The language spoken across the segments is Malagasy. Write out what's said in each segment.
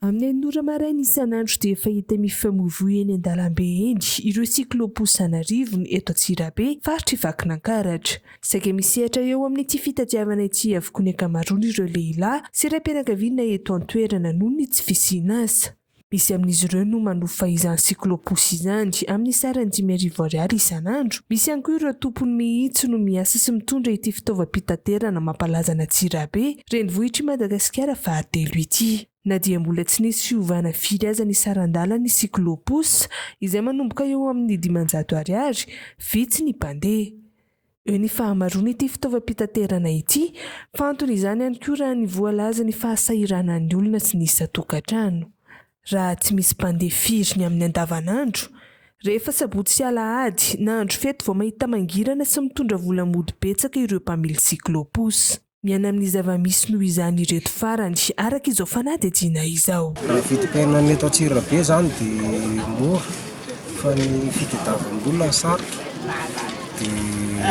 Amin'ny anora maraina isanandro dia efa hita mifamoivoy eny andalam-be eny ireo Cyclo-Pousse anarivony eto Antsirabe faritr'i Vakinankaratra. Saika misehatra eo amin'ity fitadiavana ity avokoa ny ankamaroan'ireo lehilahy sy raim-pianakaviana eto an-toerana noho ny tsy fisian'asa. Misy amin'izy ireo no manofa izany Cyclo-Pousse izany amin'ny sarany R5,000 isanandro. Misy ihany koa ireo tompony mihitsy no miasa sy mitondra ity fitaovam-pitaterana mampalaza an'Antsirabe, renivohitr'i Madagasikara fahatelo ity. Na dia mbola tsy nisy fiovana firy aza ny saran-dalan'ny Cyclo-Pousse izay manomboka eo amin'ny R500, vitsy ny mpandeha. Eo ny fahamaroan'ity fitaovam-pitaterana ity, fa anton'izany ihany koa raha ny voalaza ny fahasahiranan'ny olona sy ny isan-tokantrano. Raha tsy misy mpandeha firy ny amin'ny andavanandro, rehefa sabotsy sy alahady na Andro Fety Vao Mahita Mangirana sy mitondra vola mody betsaka ireo mpamily Cyclo-Pousse. Miana amin'ny zava-misy noho izany ireto farany arak'izao fanady adina izao. Raha vidim-piainana eto Antsirabe izany dia mora fa ny fitadiavam-bola sarotra. Dia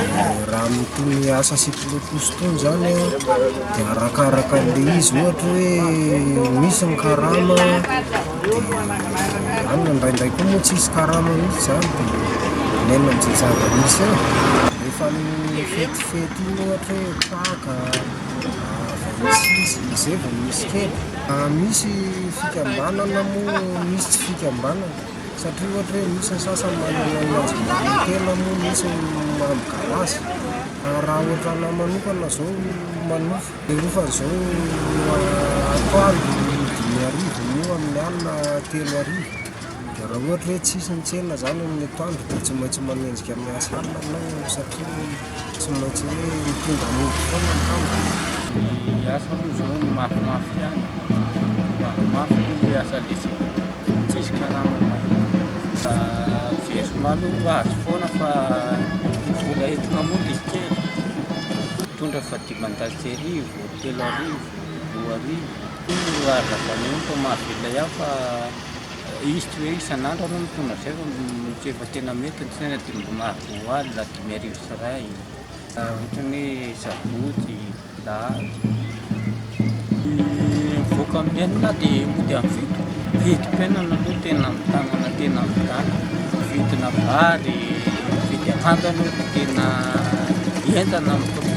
raha mitony asa Cyclo-Pousse tony izany dia arakaraka an'ilay izy, ohatra hoe misy ny karama dia any indraindray koa moa tsy misy karama mihitsy izany dia nena amin'izay zava-misy eo. Rehefa ny fetifety iny ohatra hoe paka, izay vao misy kely. Misy fikambanana moa, misy tsy fikambanana. Satria ohatra hoe misy ny sasany manana ny azy marintena moa, misy ny mamy galasy. Raha ohatra na manokana izao manofa. Dia rehefa izao atoandro 5,000 moa amin'ny alina 3,000. Dia raha ohatra hoe tsisy ny tsena izany amin'ny atoandro dia tsy maintsy manenjika amin'ny asa alina ianao satria tsy maintsy hoe mitondra mody foana ny kampo. Asa moa izao mafimafy ihany. Mafimafy ilay asa lesika. Tsisy karama mahita. Veso maloha azo foana fa vola entina moa dia kely. Mitondra fa 5,000, 3,000, 2,000. Arazavana eo fa mahavela ihany fa izy tsy hoe isanandro no mitondra izay fa tsy efa tena mety ny saina dia mbo mahavoaly na 5,000. Ohatran'ny hoe sabotsy, lahady. Mivoaka amin'ny enina dia mody amin'ny fito. Vidim-piainana aloha tena amin'ny tanana, tena amin'ny tanana. Vidina vary, vidy akantana tena entana amin'ny